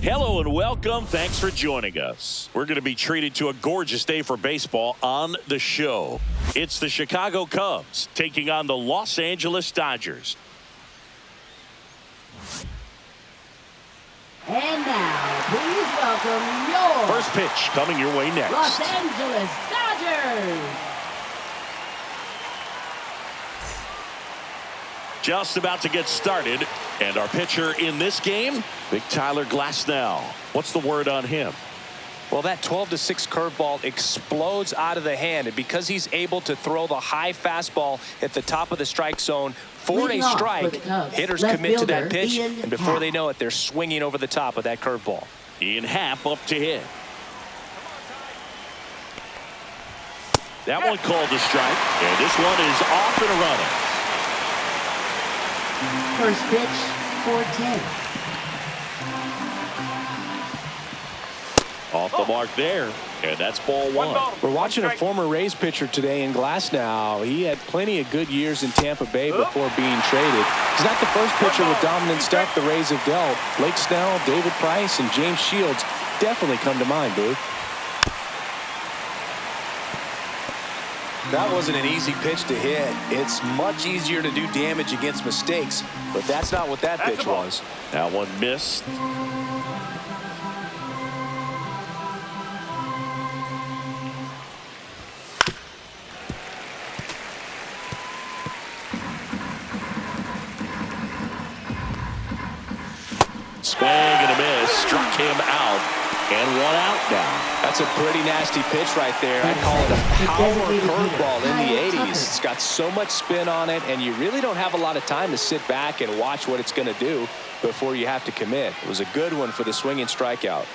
Hello and welcome. Thanks for joining us. We're going to be treated to a gorgeous day for baseball on the show. It's the Chicago Cubs taking on the Los Angeles Dodgers. And now, please welcome your first pitch coming your way next. Los Angeles Dodgers. Just about to get started, and our pitcher in this game, Big Tyler Glasnow. What's the word on him? Well, that 12-6 curveball explodes out of the hand, and because he's able to throw the high fastball at the top of the strike zone for a strike, hitters commit to that pitch, and before they know it, they're swinging over the top of that curveball. Ian Happ up to hit. That one called a strike, and this one is off and running. First pitch for 10. Off the mark there, and that's ball one. We're watching a former Rays pitcher today in Glasnow. He had plenty of good years in Tampa Bay before being traded. He's not the first pitcher with dominant stuff the Rays have dealt. Blake Snell, David Price, and James Shields definitely come to mind, Boo. That wasn't an easy pitch to hit. It's much easier to do damage against mistakes, but that's not what that pitch was. That one missed. Swing and a miss, struck him out, and one out now. That's a pretty nasty pitch right there. I call it a power curveball in the 80s. It's got so much spin on it, and you really don't have a lot of time to sit back and watch what it's going to do before you have to commit. It was a good one for the swinging strikeout.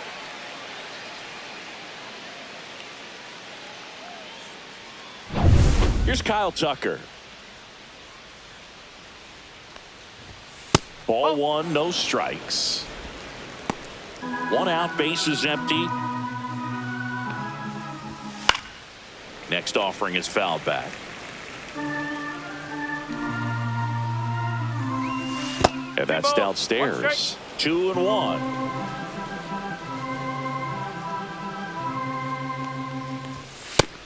Here's Kyle Tucker. Ball one, no strikes. One out, base is empty. Next offering is fouled back. And that's downstairs. 2-1.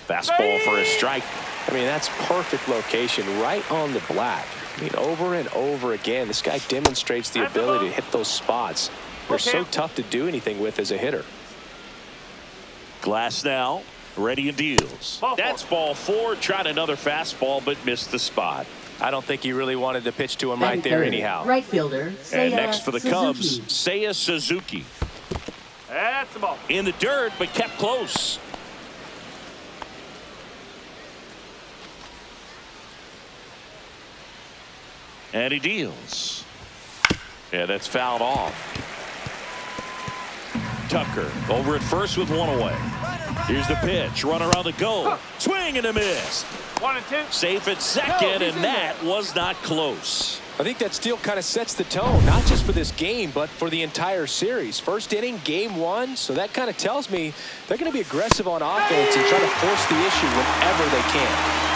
Fastball for a strike. I mean, that's perfect location, right on the black. I mean, over and over again, this guy demonstrates the ability to hit those spots. They're so tough to do anything with as a hitter. Glasnow ready and deals. That's ball four. Tried another fastball, but missed the spot. I don't think he really wanted to pitch to him right there anyhow. Right fielder, and next for the Cubs, Seiya Suzuki. That's the ball. In the dirt, but kept close. And he deals. Yeah, that's fouled off. Tucker over at first with one away. Here's the pitch. Runner on the go. Swing and a miss. 1 and 2. Safe at second, and that was not close. I think that steal kind of sets the tone, not just for this game, but for the entire series. First inning, game one, so that kind of tells me they're going to be aggressive on offense and try to force the issue whenever they can.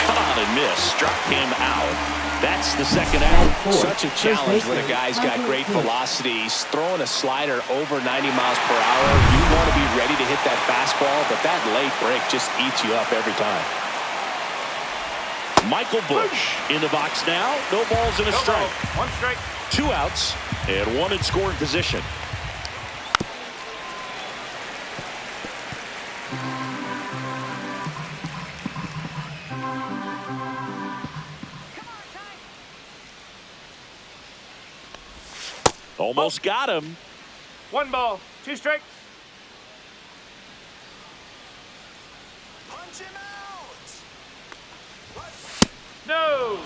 Cut on and miss. Struck him out. That's the second out. Such a challenge when a guy's got great velocity. He's throwing a slider over 90 miles per hour. You want to be ready to hit that fastball, but that late break just eats you up every time. Michael Busch in the box now. No balls and a strike. One strike. 2 outs and one in scoring position. Almost got him. 1 ball, 2 strikes. Punch him out. No.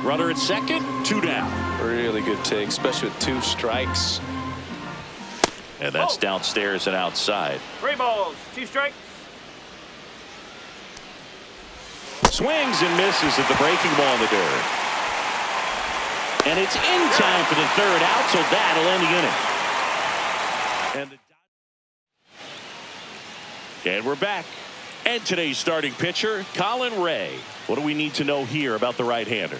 Runner at second, 2 down. Really good take, especially with 2 strikes. And that's downstairs and outside. 3 balls, 2 strikes. Swings and misses at the breaking ball in the dirt. And it's in time for the 3rd out, so that'll end the inning. And we're back. And today's starting pitcher, Colin. What do we need to know here about the right-hander?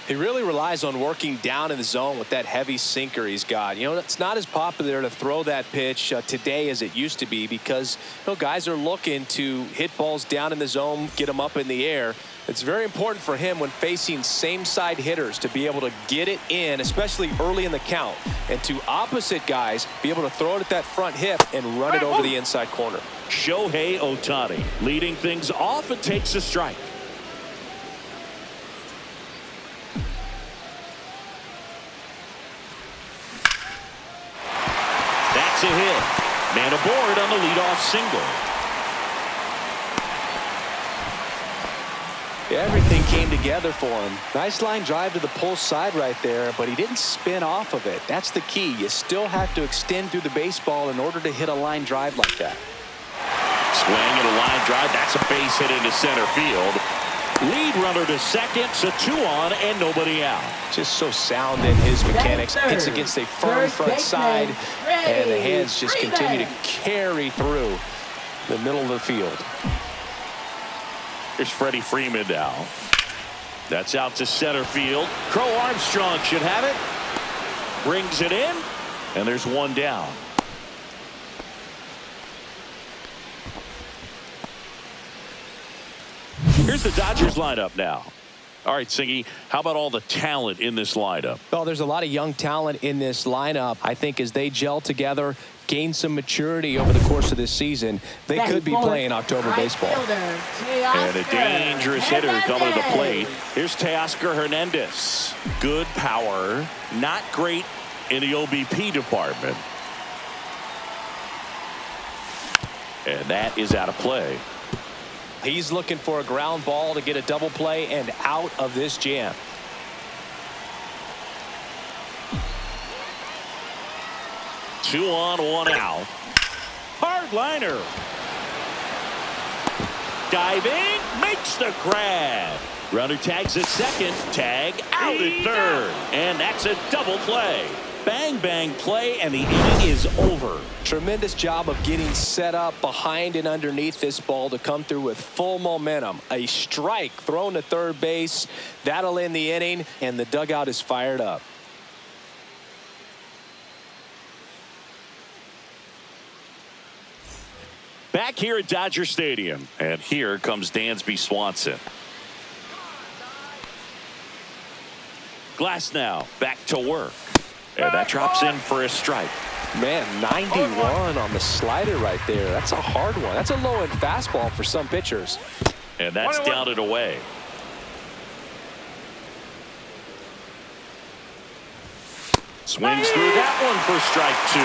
He really relies on working down in the zone with that heavy sinker he's got. You know, it's not as popular to throw that pitch today as it used to be because, you know, guys are looking to hit balls down in the zone, get them up in the air. It's very important for him when facing same-side hitters to be able to get it in, especially early in the count, and to opposite guys be able to throw it at that front hip and run it over the inside corner. Shohei Ohtani leading things off and takes a strike. That's a hit. Man aboard on the leadoff single. Everything came together for him. Nice line drive to the pull side right there, but he didn't spin off of it. That's the key. You still have to extend through the baseball in order to hit a line drive like that. Swing and a line drive. That's a base hit into center field. Lead runner to second, so 2 on and nobody out. Just so sound in his mechanics. Hits against a firm front side, and the hands just continue to carry through the middle of the field. Here's Freddie Freeman now. That's out to center field. Crow Armstrong should have it. Brings it in, and there's 1 down. Here's the Dodgers lineup now. All right, Singy, how about all the talent in this lineup? Well, there's a lot of young talent in this lineup. I think as they gel together, gain some maturity over the course of this season, they could be playing October baseball. And a dangerous hitter coming to the plate. Here's Teoscar Hernandez. Good power, not great in the OBP department. And that is out of play. He's looking for a ground ball to get a double play and out of this jam. Two on, 1 out. Hard liner. Diving, makes the grab. Runner tags at second, tag out at third. And that's a double play. Bang, bang play, and the inning is over. Tremendous job of getting set up behind and underneath this ball to come through with full momentum. A strike thrown to third base. That'll end the inning, and the dugout is fired up. Back here at Dodger Stadium, and here comes Dansby Swanson. Glasnow back to work. And that drops in for a strike. Man, 91 on the slider right there. That's a hard one. That's a low-end fastball for some pitchers. And that's down and away. Swings through that one for strike 2.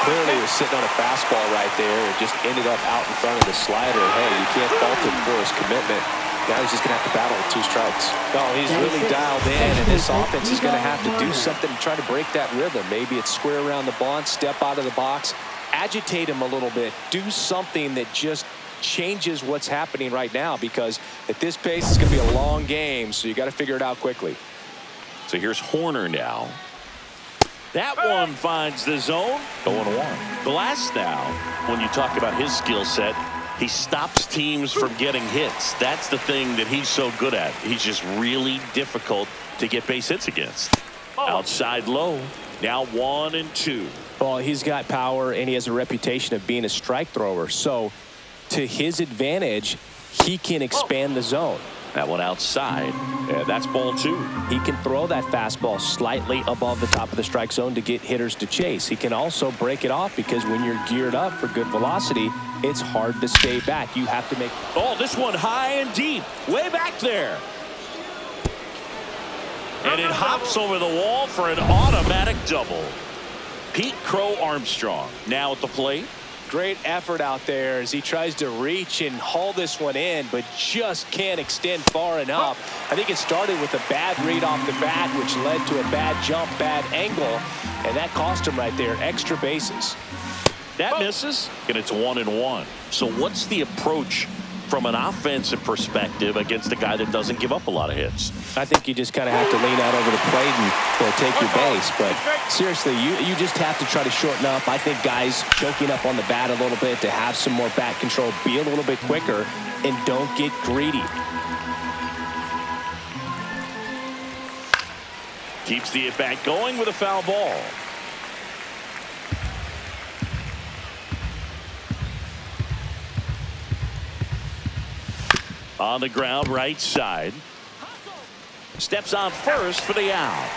Clearly was sitting on a fastball right there. It just ended up out in front of the slider. Hey, you can't fault him for his commitment. Now he's just going to have to battle with 2 strikes. Oh, he's really dialed in, and this offense is going to have to do something to try to break that rhythm. Maybe it's square around the bunt, step out of the box, agitate him a little bit, do something that just changes what's happening right now, because at this pace, it's going to be a long game, so you got to figure it out quickly. So here's Horner now. That one finds the zone. 0-1. Glasnow, when you talk about his skill set, he stops teams from getting hits. That's the thing that he's so good at. He's just really difficult to get base hits against. Outside low. Now 1 and 2. Well, he's got power, and he has a reputation of being a strike thrower. So to his advantage, he can expand the zone. That one outside. And that's ball 2. He can throw that fastball slightly above the top of the strike zone to get hitters to chase. He can also break it off, because when you're geared up for good velocity, it's hard to stay back. You have to make... Oh, this one high and deep. Way back there. And it hops over the wall for an automatic double. Pete Crow Armstrong now at the plate. Great effort out there as he tries to reach and haul this one in, but just can't extend far enough. I think it started with a bad read off the bat, which led to a bad jump, bad angle, and that cost him right there. Extra bases. That misses, and it's 1 and 1. So what's the approach from an offensive perspective against a guy that doesn't give up a lot of hits? I think you just kind of have to lean out over the plate and take your base. But seriously, you just have to try to shorten up. I think guys choking up on the bat a little bit to have some more bat control, be a little bit quicker, and don't get greedy. Keeps the at-bat going with a foul ball. On the ground, right side. Steps on first for the out.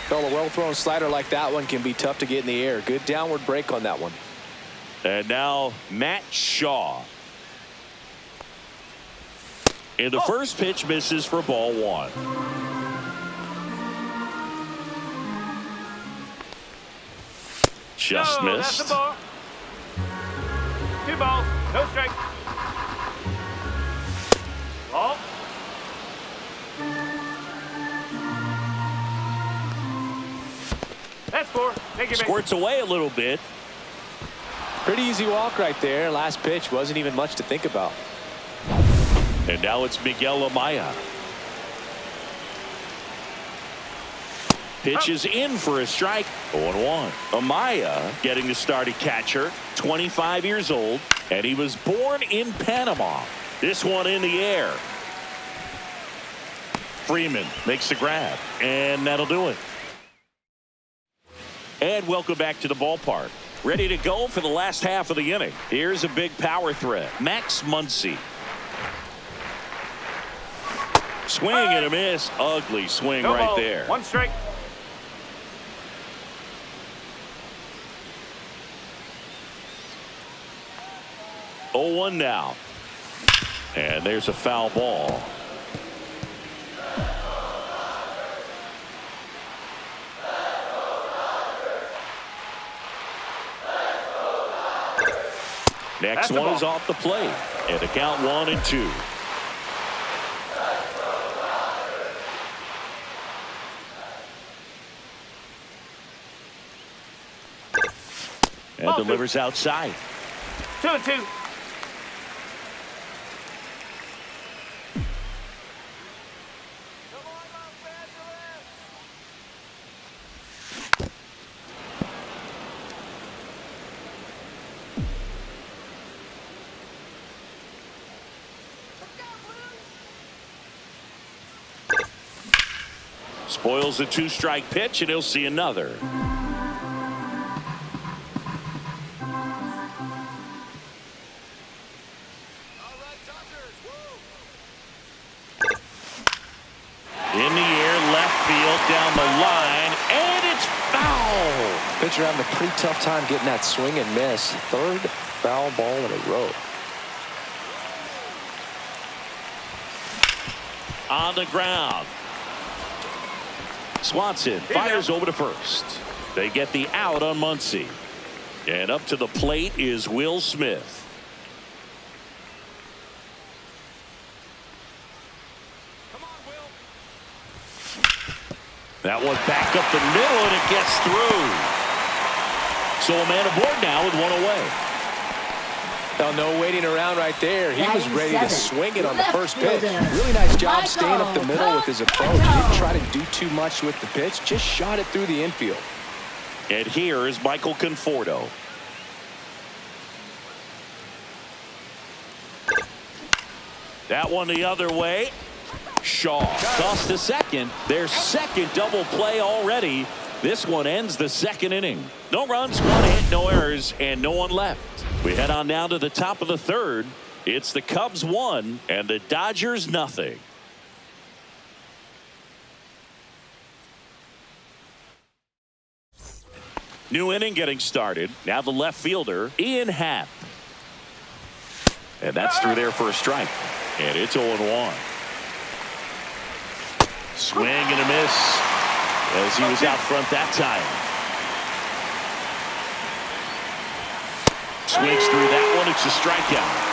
Well, a well-thrown slider like that one can be tough to get in the air. Good downward break on that one. And now Matt Shaw. And the first pitch misses for ball one. Just no, missed. That's a ball. 2 balls, no strike. Ball. That's 4. Take your Squirts away a little bit. Pretty easy walk right there. Last pitch wasn't even much to think about. And now it's Miguel Amaya. Pitches in for a strike. 0-1. Amaya getting the start at catcher. 25 years old. And he was born in Panama. This one in the air. Freeman makes the grab. And that'll do it. And welcome back to the ballpark. Ready to go for the last half of the inning. Here's a big power threat. Max Muncy. Swing and a miss. Ugly swing no right ball. there. 1 strike. Oh, 1 now. And there's a foul ball. Next one is off the plate. And the count 1-2. And delivers outside. 2-2. Spoils the 2-strike pitch, and he'll see another. In the air, left field, down the line, and it's foul. Pitcher having a pretty tough time getting that swing and miss. 3rd foul ball in a row. On the ground. Swanson fires over to first. They get the out on Muncy. And up to the plate is Will Smith. Come on, Will. That one back up the middle, and it gets through. So a man aboard now with 1 away. Well, no waiting around right there. He was ready to swing it on the first pitch. fielder, Really nice job staying up the Michael middle with his approach. He didn't try to do too much with the pitch. Just shot it through the infield. And here is Michael Conforto. That one the other way. Shaw tossed to second. Their second double play already. This one ends the 2nd inning. No runs, 1 hit, no errors, and no one left. We head on down to the top of the 3rd. It's the Cubs 1 and the Dodgers nothing. New inning getting started. Now the left fielder, Ian Happ. And that's through there for a strike. And it's 0-1. Swing and a miss as he was out front that time. Swings through that one. It's a strikeout.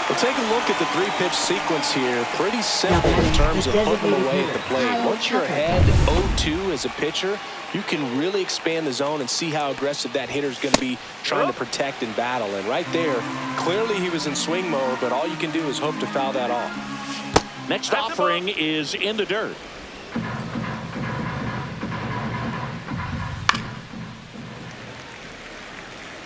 Well, take a look at the 3-pitch sequence here. Pretty simple in terms of putting them away at the plate. Once you're ahead 0-2 as a pitcher, you can really expand the zone and see how aggressive that hitter is going to be trying to protect and battle. And right there, clearly he was in swing mode, but all you can do is hope to foul that off. Next offering is in the dirt.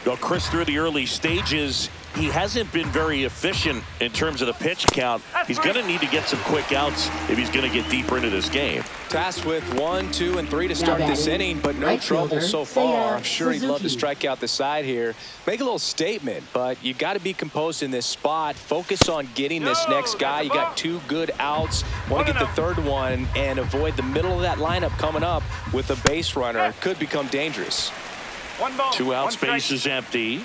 Well, Chris, through the early stages, he hasn't been very efficient in terms of the pitch count. He's going to need to get some quick outs if he's going to get deeper into this game. Tasked with 1, 2, and 3 to start this inning, but no trouble so far. I'm sure he'd love to strike out the side here. Make a little statement, but you got to be composed in this spot. Focus on getting this next guy. You got 2 good outs. Want to get the third one and avoid the middle of that lineup coming up with a base runner. Could become dangerous. 1 ball, 2 outs, 1 strike. base is empty.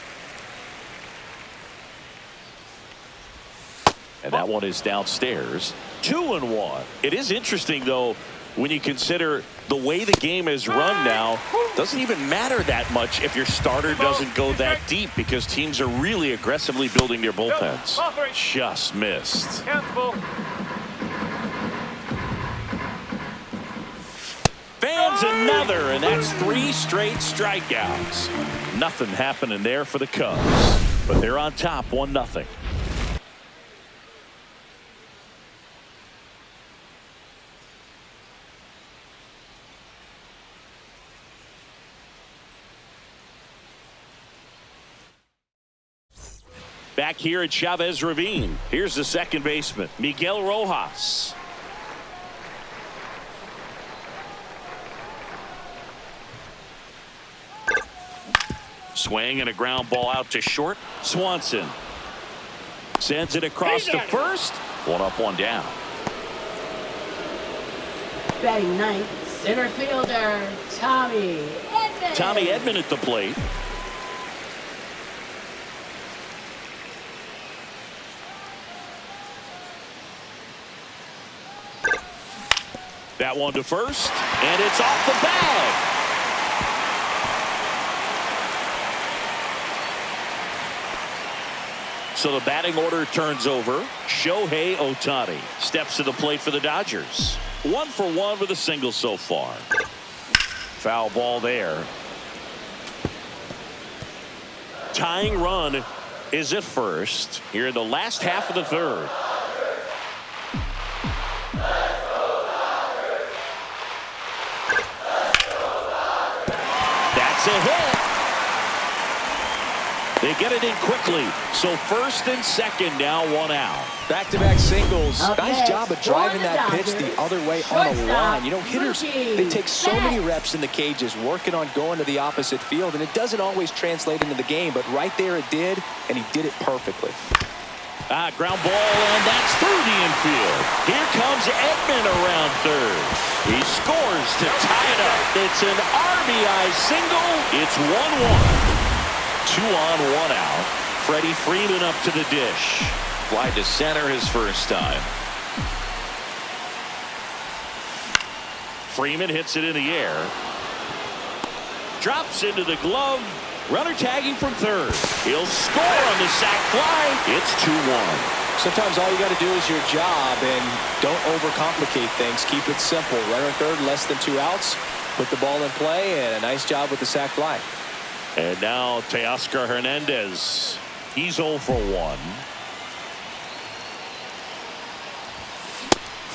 And that one is downstairs. 2-1. It is interesting, though, when you consider the way the game is run now. Doesn't even matter that much if your starter doesn't go that deep, because teams are really aggressively building their bullpens. Just missed. Cancel. Fans another, and that's 3 straight strikeouts. Nothing happening there for the Cubs, but they're on top 1-0. Back here at Chavez Ravine, here's the second baseman, Miguel Rojas. Swing and a ground ball out to short. Swanson sends it across to first. 1 up, 1 down. Batting ninth, center fielder, Tommy Edman. Tommy Edman at the plate. That one to first, and it's off the bag. So the batting order turns over. Shohei Ohtani steps to the plate for the Dodgers. 1 for 1 with a single so far. Foul ball there. Tying run is at first here in the last half of the third. That's a hit. They get it in quickly. So first and second now, 1 out. Back-to-back singles. Okay, Nice job of driving that for the pitch the Dodgers. other way on the line. You know, hitters, Mookie they take so Betts. many reps in the cages working on going to the opposite field, and it doesn't always translate into the game, but right there it did, and he did it perfectly. Ground ball, and that's through the infield. Here comes Edman around third. He scores to tie it up. It's an RBI single. It's 1-1. 2 on, 1 out. Freddie Freeman up to the dish. Fly to center his first time. Freeman hits it in the air. Drops into the glove. Runner tagging from third. He'll score on the sac fly. It's 2-1. Sometimes all you got to do is your job, and don't overcomplicate things. Keep it simple. Runner third, less than 2 outs. Put the ball in play, and a nice job with the sac fly. And now Teoscar Hernandez. He's 0 for 1.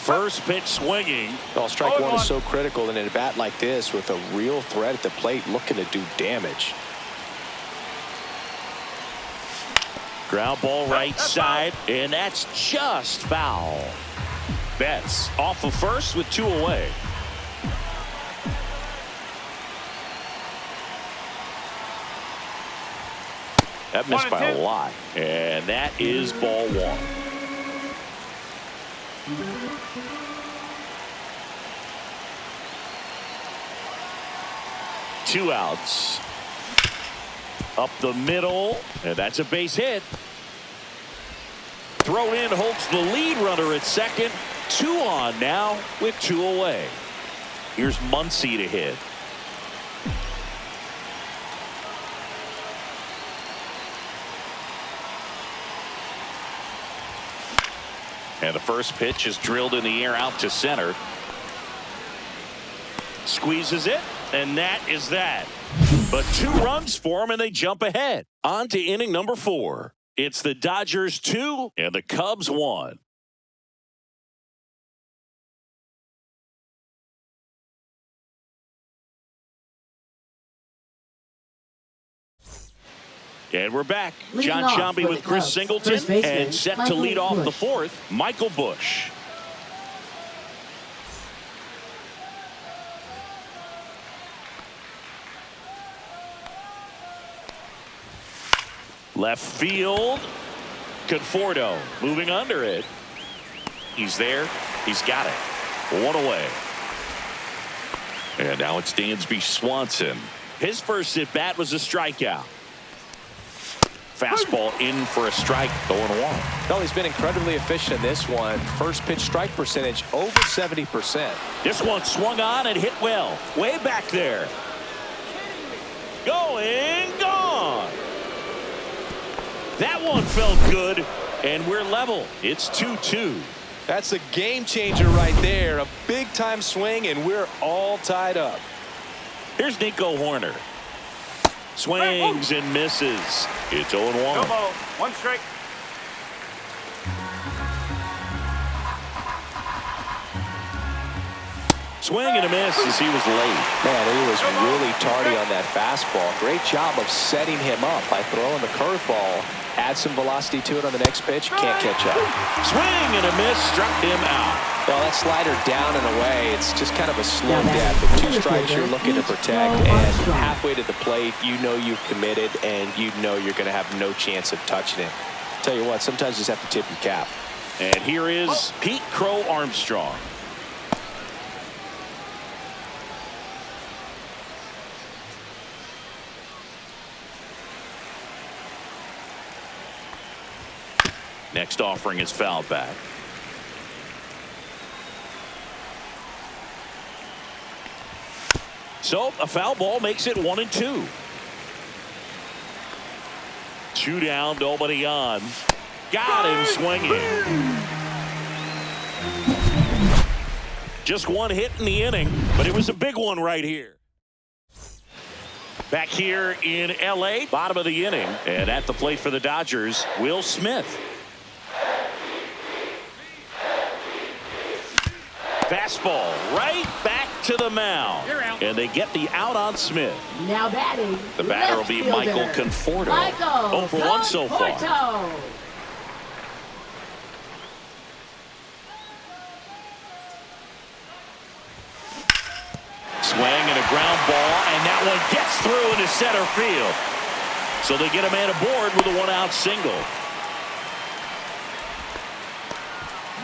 First pitch swinging. Well, strike one is so critical in a bat like this with a real threat at the plate looking to do damage. Ground ball right side, and that's just foul. Betts off of first with 2 away. That missed by a lot, and that is ball 1. Two outs. Up the middle, and that's a base hit. Throw in holds the lead runner at second. 2 on now with 2 away. Here's Muncy to hit. And the first pitch is drilled in the air out to center. Squeezes it, and that is that. But 2 runs for him, and they jump ahead. On to inning number 4. It's the Dodgers 2 and the Cubs 1. And we're back. Leading John off Shambi for with the Chris Cubs, Singleton first baseman, and set to Michael lead off the Busch. fourth, Michael Busch. Left field. Conforto moving under it. He's there. He's got it. One away. And now it's Dansby Swanson. His first at bat was a strikeout. Fastball in for a strike, 0-1. No, he's been incredibly efficient in this one. First pitch strike percentage over 70%. This one swung on and hit well. Way back there. Going, gone. That one felt good, and we're level. It's 2-2. That's a game changer right there. A big time swing, and we're all tied up. Here's Nico Horner. Swings and misses. It's 0-1. No ball. One strike. Swing and a miss as he was late. Man, he was really tardy on that fastball. Great job of setting him up by throwing the curveball. Add some velocity to it on the next pitch. Can't catch up. Swing and a miss struck him out. Well, that slider down and away, it's just kind of a slow death. With two strikes you're looking to protect, and halfway to the plate, you know you've committed, and you know you're going to have no chance of touching it. Tell you what, sometimes you just have to tip your cap. And here is Pete Crow Armstrong. Next offering is fouled back. So a foul ball makes it 1-2. Two down, nobody on. Got him swinging. Just one hit in the inning, but it was a big one right here. Back here in L.A., bottom of the inning, and at the plate for the Dodgers, Will Smith. Fastball right back to the mound. And they get the out on Smith. Now batting. The batter will be Michael Conforto. 0 for 1 so far. Swing and a ground ball, and that one gets through into center field. So they get a man aboard with a one-out single.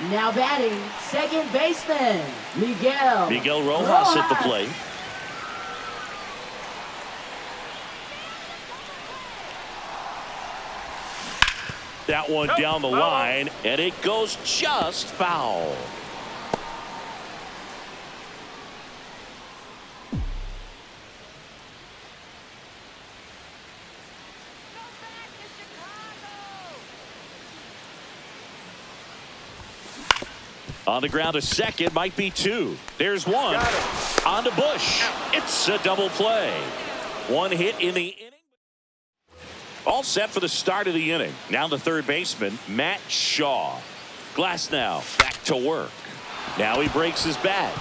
Now batting, second baseman, Miguel Rojas at the plate. That one down the line, and it goes just foul. On the ground to second, might be two. There's one. On to Busch. It's a double play. One hit in the inning. All set for the start of the inning. Now the third baseman, Matt Shaw. Glasnow back to work. Now he breaks his bat.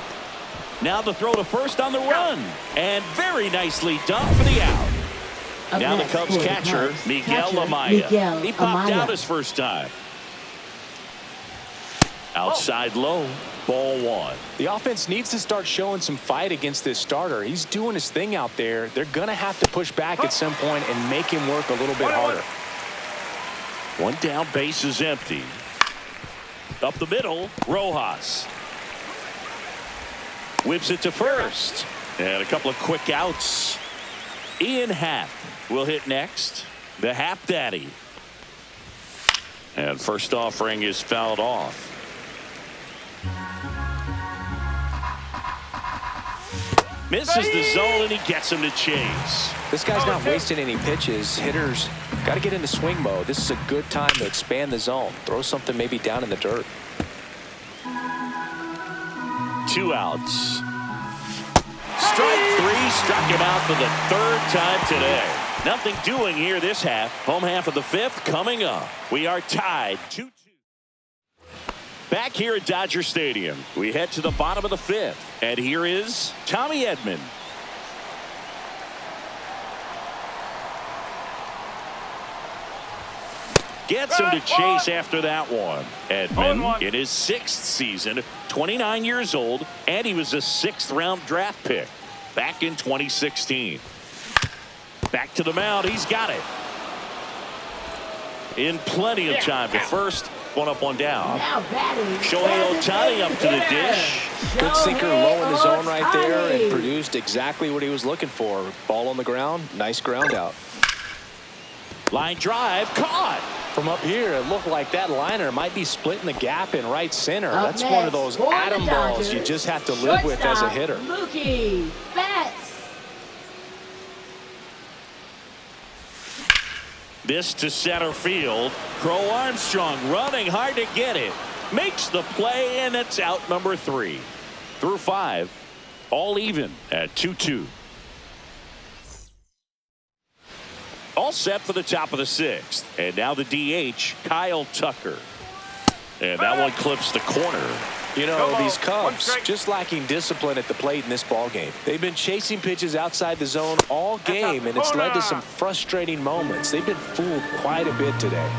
Now the throw to first on the run. And very nicely done for the out. Now the Cubs catcher, Miguel Amaya. He popped out his first time. Outside low, ball one. The offense needs to start showing some fight against this starter. He's doing his thing out there. They're going to have to push back at some point and make him work a little bit harder. One down, base is empty. Up the middle, Rojas. Whips it to first. And a couple of quick outs. Ian Happ will hit next. The Happ Daddy. And first offering is fouled off. Misses the zone, and he gets him to chase. This guy's not wasting any pitches. Hitters got to get into swing mode. This is a good time to expand the zone. Throw something maybe down in the dirt. 2 outs. Strike three, struck him out for the third time today. Nothing doing here this half. Home half of the fifth coming up. We are tied 2-2. Back here at Dodger Stadium, we head to the bottom of the fifth. And here is Tommy Edman. Gets him to chase after that one. Edman in his 6th season, 29 years old, and he was a 6th-round draft pick back in 2016. Back to the mound. He's got it. In plenty of time to first. One up, one down. Shohei Ohtani up to the dish. Good sinker low in the zone right there and produced exactly what he was looking for. Ball on the ground. Nice ground out. Line drive. Caught. From up here, it looked like that liner might be splitting the gap in right center. That's one of those atom balls you just have to live with as a hitter. This to center field. Crow Armstrong running hard to get it. Makes the play, and it's out number 3. Through 5. All even at 2-2. All set for the top of the 6th. And now the DH, Kyle Tucker. And that one clips the corner. You know, these Cubs just lacking discipline at the plate in this ball game. They've been chasing pitches outside the zone all game, and it's led to some frustrating moments. They've been fooled quite a bit today.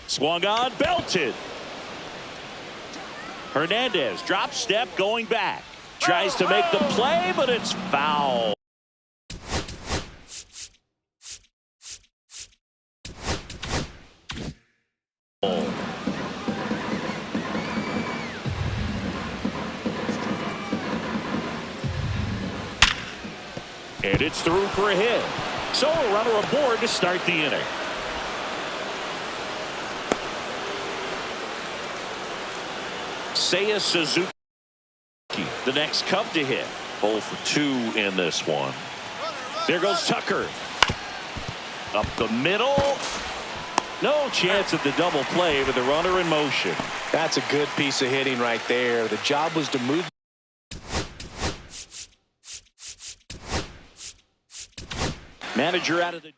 Swung on, belted. Hernandez drop step going back. Tries to make the play, but it's foul. And it's through for a hit. So a runner aboard to start the inning. Seiya Suzuki, the next Cub to hit. 0 for 2 in this one. There goes Tucker. Up the middle. No chance at the double play with the runner in motion. That's a good piece of hitting right there. The job was to move. Manager out of the.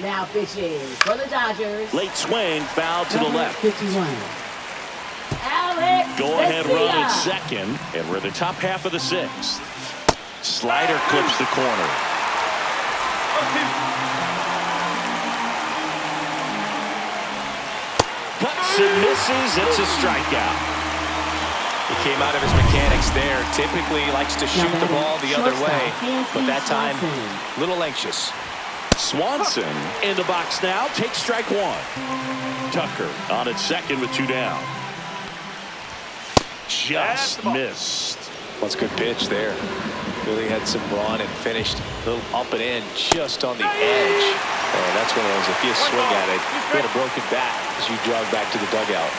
Now pitching for the Dodgers. Late swing, foul to the left. 51. Alex Go ahead run at second, and we're the top half of the 6th. Slider clips the corner. Cuts and misses. It's a strikeout. He came out of his mechanics there. Typically likes to shoot the ball the other way, but that time a little anxious. Swanson in the box now. Takes strike 1. Tucker on at second with 2 down. Just missed. That's a good pitch there. Really had some run and finished a little up and in just on the edge. Oh, that's one of those, if you swing at it, you get a broken bat as you jog back to the dugout.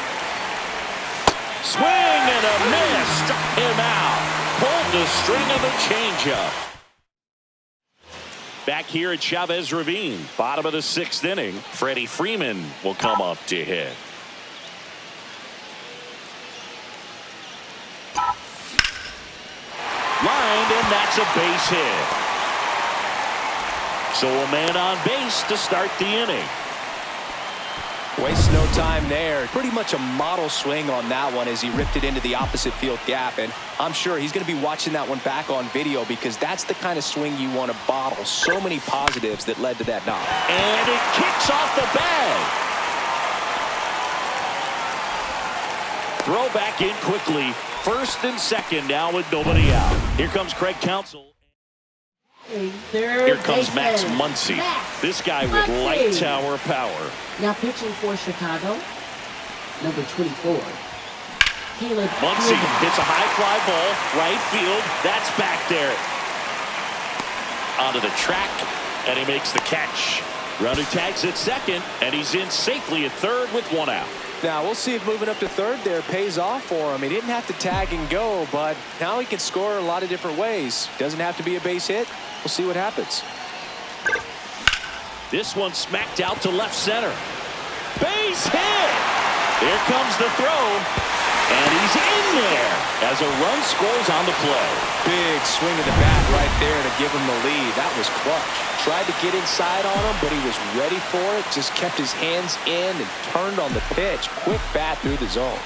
Swing and a miss. Struck him out. Pulled the string of a changeup. Back here at Chavez Ravine, bottom of the 6th inning, Freddie Freeman will come up to hit. Lined, and that's a base hit. So a man on base to start the inning. Wastes no time there. Pretty much a model swing on that one as he ripped it into the opposite field gap. And I'm sure he's going to be watching that one back on video because that's the kind of swing you want to bottle. So many positives that led to that knock. And it kicks off the bag. Throw back in quickly. 1st and 2nd now with nobody out. Here comes Craig Counsell. Here comes Max Muncy. This guy with light tower power. Now pitching for Chicago, number 24. Muncy hits a high fly ball, right field. That's back there. Onto the track, and he makes the catch. Runner tags at second, and he's in safely at 3rd with 1 out. Now, we'll see if moving up to 3rd there pays off for him. He didn't have to tag and go, but now he can score a lot of different ways. Doesn't have to be a base hit. We'll see what happens. This one smacked out to left center. Base hit! Here comes the throw. And he's in there as a run scores on the play. Big swing of the bat right there to give him the lead. That was clutch. Tried to get inside on him, but he was ready for it. Just kept his hands in and turned on the pitch. Quick bat through the zone.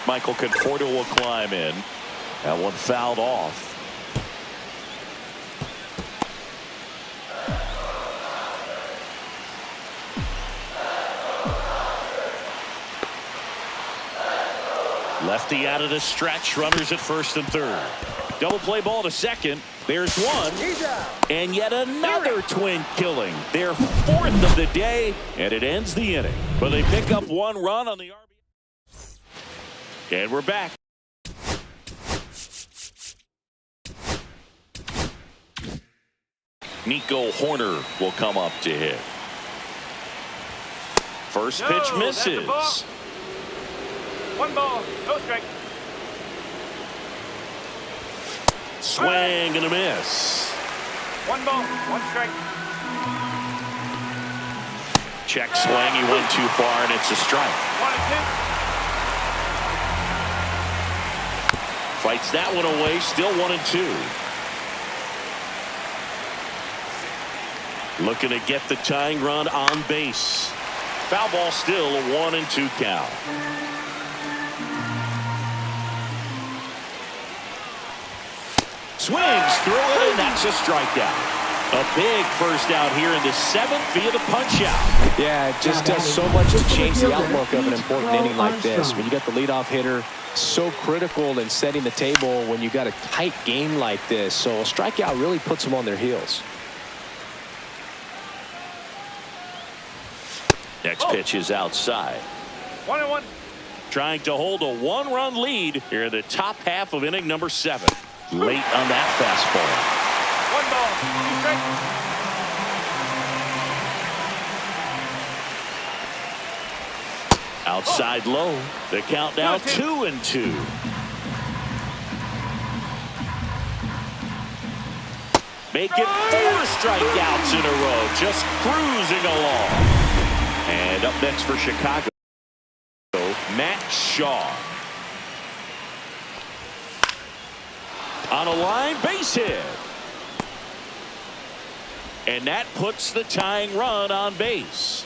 Michael Conforto will climb in. That one fouled off. Lefty out of the stretch. Runners at first and third. Double play ball to second. There's one. And yet another Twin killing. Their fourth of the day. And it ends the inning. But they pick up one run on the RBI. And we're back. Nico Horner will come up to hit. First pitch misses. 1 ball, no strike. Swing and a miss. 1 ball, 1 strike. Check swing. He went too far, and it's a strike. 1 and 2. Fights that one away. Still 1 and 2. Looking to get the tying run on base. Foul ball still a 1 and 2 count. Swings through it, and that's a strikeout. A big first out here in the 7th via the punch out. Yeah, it just does so much to change the outlook of an important inning like this. When you got the leadoff hitter, so critical in setting the table when you got a tight game like this. So a strikeout really puts them on their heels. Next pitch is outside. 1 and 1. Trying to hold a 1-run lead here in the top half of inning number 7. Late on that fastball. 1 ball, 2 strikes. Outside low. The count now 2 and 2. Make it 4 strikeouts in a row. Just cruising along. And up next for Chicago, Matt Shaw. On a line, base hit. And that puts the tying run on base.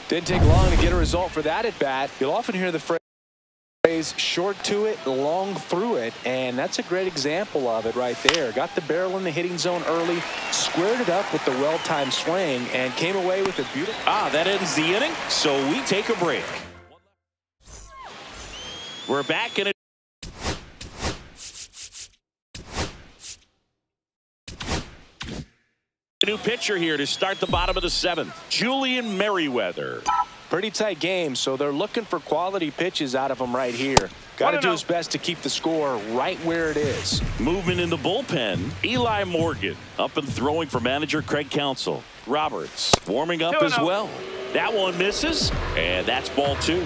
Didn't take long to get a result for that at bat. You'll often hear the phrase short to it, long through it, and that's a great example of it right there. Got the barrel in the hitting zone early, squared it up with the well-timed swing, and came away with a beautiful. That ends the inning, so we take a break. We're back in it. New pitcher here to start the bottom of the 7th. Julian Merriweather. Pretty tight game, so they're looking for quality pitches out of him right here. Got to do his best to keep the score right where it is. Movement in the bullpen. Eli Morgan up and throwing for manager Craig Counsell. Roberts warming up as well. That one misses, and that's ball 2.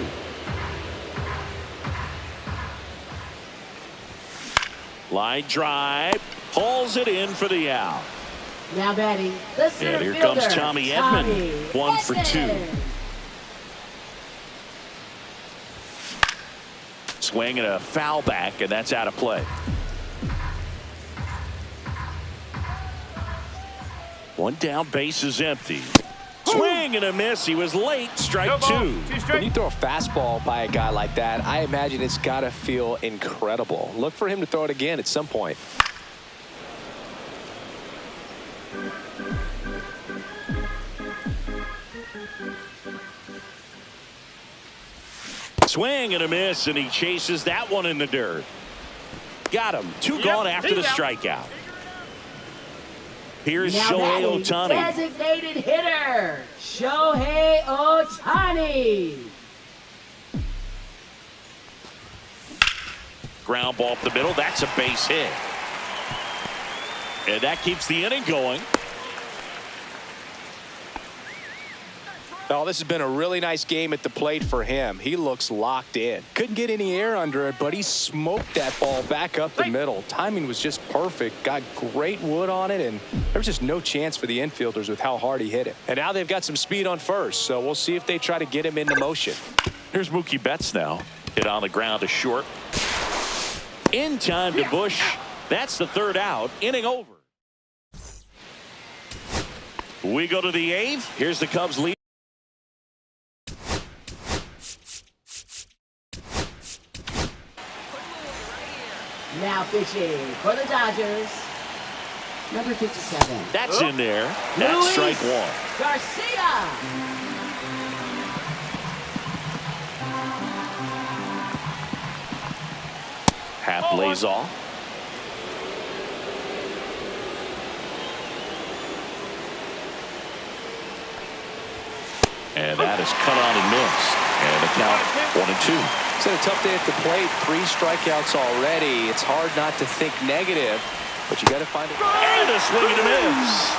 Line drive. Hauls it in for the out. Now batting, the center And here fielder, comes Tommy Edman. 1 for 2. Swing and a foul back, and that's out of play. 1 down, base is empty. Swing and a miss. He was late. Strike 2. When you throw a fastball by a guy like that, I imagine it's got to feel incredible. Look for him to throw it again at some point. Swing and a miss, and he chases that one in the dirt. Got him. 2 gone after the strikeout. Here's Shohei Ohtani. Designated hitter, Shohei Ohtani. Ground ball up the middle. That's a base hit. And that keeps the inning going. Oh, this has been a really nice game at the plate for him. He looks locked in. Couldn't get any air under it, but he smoked that ball back up the middle. Timing was just perfect. Got great wood on it, and there was just no chance for the infielders with how hard he hit it. And now they've got some speed on first, so we'll see if they try to get him into motion. Here's Mookie Betts now. Hit on the ground to short. In time to Bush. That's the third out. Inning over. We go to the eighth. Here's the Cubs lead. Now pitching for the Dodgers. Number 57. That's in there. That's strike one. Garcia. Half lays off. And that is cut on and missed. And the count 1-2. It's been a tough day at the plate. 3 strikeouts already. It's hard not to think negative, but you got to find it. And a swing and a miss.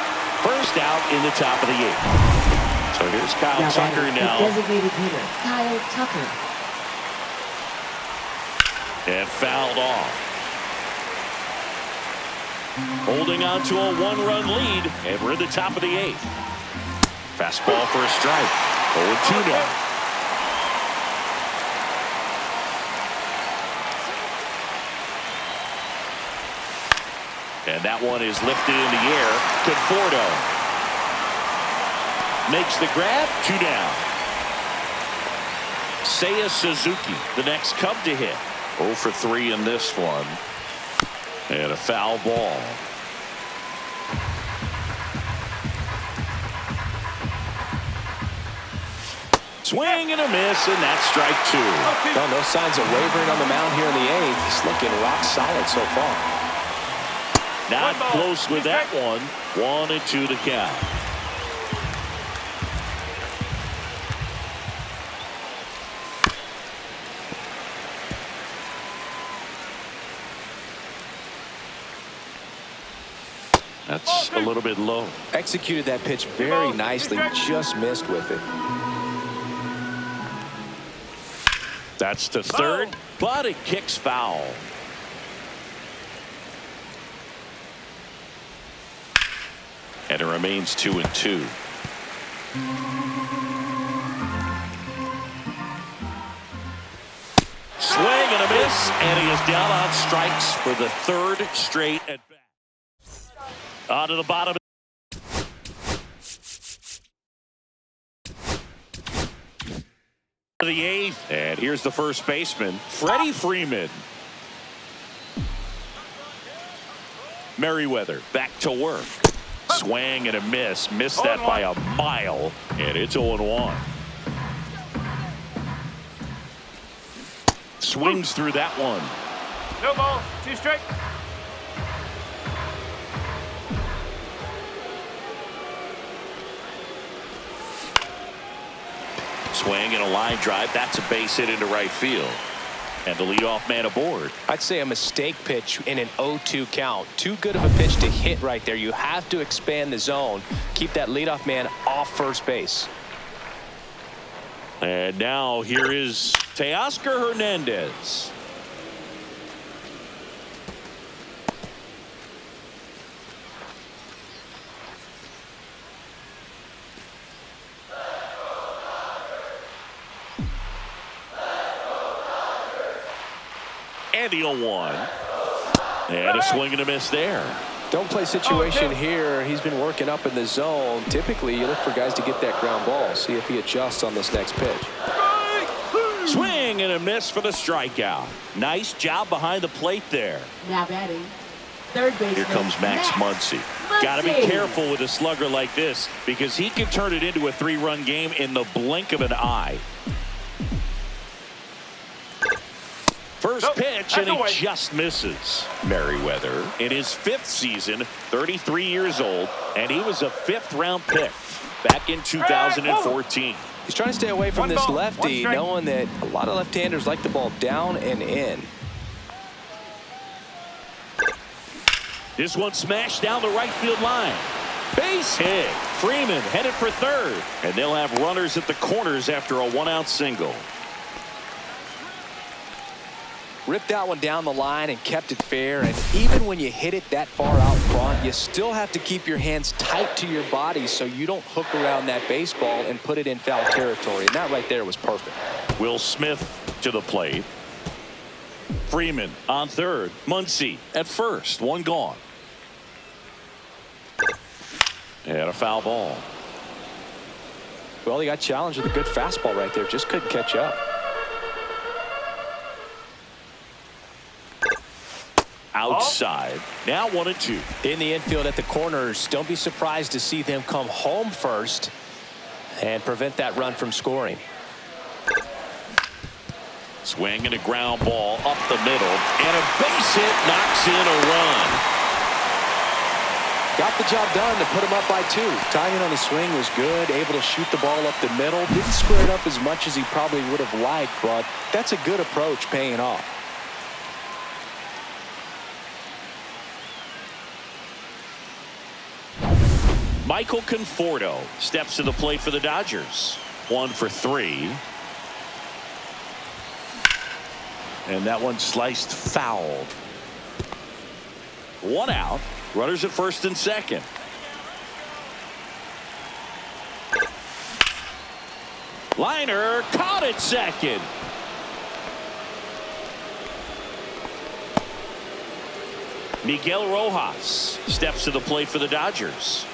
First out in the top of the 8th. So here's Kyle Tucker now. Designated hitter, Kyle Tucker. And fouled off. Holding on to a 1-run lead, and we're at the top of the 8th. Fastball for a strike. 0-2 now. And that one is lifted in the air. Conforto makes the grab. 2 down. Seiya Suzuki, the next Cub to hit. 0 for 3 in this one. And a foul ball. Swing and a miss, and that's strike 2. No signs of wavering on the mound here in the 8th. He's looking rock solid so far. Not close with that one. 1-2 to count. That's a little bit low. Executed that pitch very nicely. Just missed with it. That's to third, but it kicks foul. And it remains 2-2. Swing and a miss, and he is down on strikes for the 3rd straight at bat. On to the bottom. The 8th, and here's the first baseman, Freddie Freeman. Merriweather back to work. Swing and a miss. Missed that by a mile, and it's 0-1. Swings through that one. No ball. 2 strike. Swing and a line drive. That's a base hit into right field. And the leadoff man aboard. I'd say a mistake pitch in an 0-2 count. Too good of a pitch to hit right there. You have to expand the zone. Keep that leadoff man off first base. And now here is Teoscar Hernandez. And the 0-1. And a swing and a miss there. Don't play situation here. He's been working up in the zone. Typically, you look for guys to get that ground ball. See if he adjusts on this next pitch. Swing and a miss for the strikeout. Nice job behind the plate there. Now batting, third baseman. Here comes Max Muncy. Got to be careful with a slugger like this because he can turn it into a 3-run game in the blink of an eye. First pitch, and he just misses. Merriweather, in his 5th season, 33 years old, and he was a 5th-round pick back in 2014. He's trying to stay away from this lefty, knowing that a lot of left-handers like the ball down and in. This one smashed down the right field line. Base hit. Freeman headed for third, and they'll have runners at the corners after a 1-out single. Ripped that one down the line and kept it fair. And even when you hit it that far out front, you still have to keep your hands tight to your body so you don't hook around that baseball and put it in foul territory. And that right there was perfect. Will Smith to the plate. Freeman on third. Muncy at first. One gone. And a foul ball. Well, he got challenged with a good fastball right there. Just couldn't catch up. Outside. Now 1-2. In the infield at the corners, don't be surprised to see them come home first and prevent that run from scoring. Swing and a ground ball up the middle, and a base hit knocks in a run. Got the job done to put him up by 2. Timing on the swing was good, able to shoot the ball up the middle. Didn't square it up as much as he probably would have liked, but that's a good approach paying off. Michael Conforto steps to the plate for the Dodgers. 1 for 3. And that one sliced foul. 1 out. Runners at first and second. Liner caught at second. Miguel Rojas steps to the plate for the Dodgers.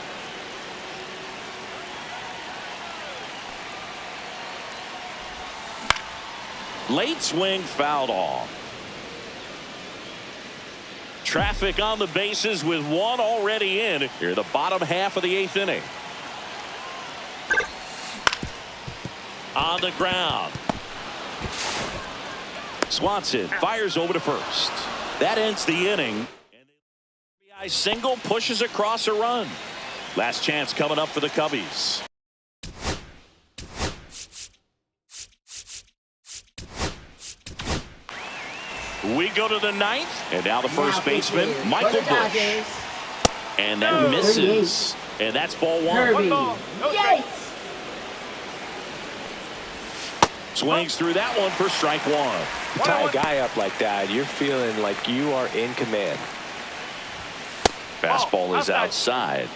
Late swing fouled off. Traffic on the bases with 1 already in here, the bottom half of the 8th inning. On the ground. Swanson fires over to first. That ends the inning. And the RBI single pushes across a run. Last chance coming up for the Cubbies. We go to the 9th, and now the first baseman, Michael Busch. And that misses. And that's ball 1. Yates. Swings through that one for strike 1. You tie a guy up like that, you're feeling like you are in command. Fastball is outside.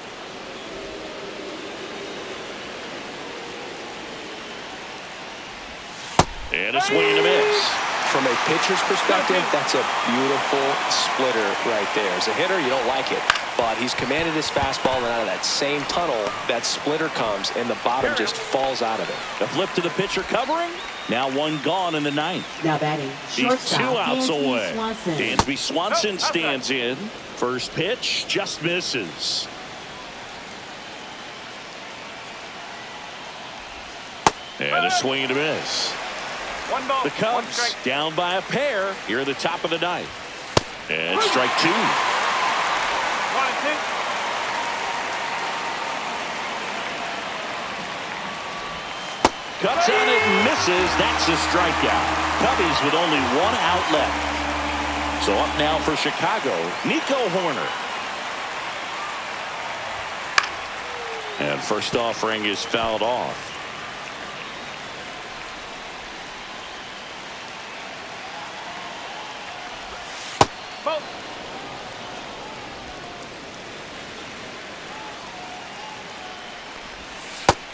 And a swing and a miss. From a pitcher's perspective, that's a beautiful splitter right there. As a hitter, you don't like it, but he's commanded his fastball, and out of that same tunnel, that splitter comes, and the bottom just falls out of it. The flip to the pitcher covering. Now 1 gone in the 9th. Now batting. He's 2 outs away. Swanson. Dansby Swanson stands in. First pitch just misses. And a swing and a miss. The Cubs down by a pair here at the top of the 9th. And strike 2. 1-2. Cuts on it and misses. That's a strikeout. Cubbies with only 1 out left. So up now for Chicago, Nico Horner. And first offering is fouled off.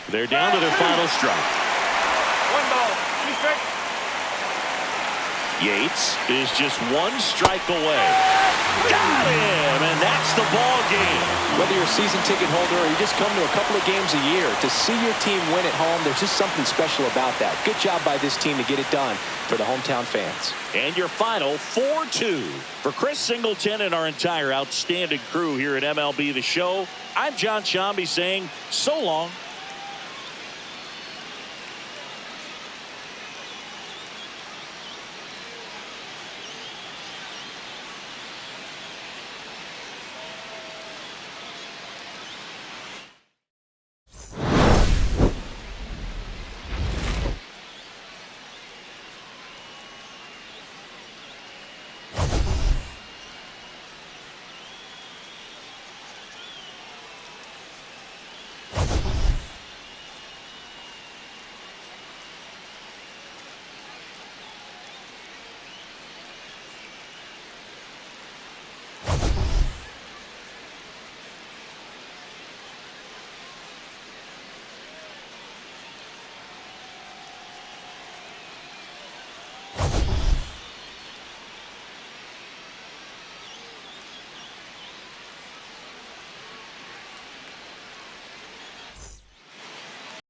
They're down to their final strike. 1 ball, 2 strikes. Yates is just 1 strike away. Got him, and that's the ball game. Whether you're a season ticket holder or you just come to a couple of games a year, to see your team win at home, there's just something special about that. Good job by this team to get it done for the hometown fans. And your final 4-2. For Chris Singleton and our entire outstanding crew here at MLB The Show, I'm John Shambi saying so long.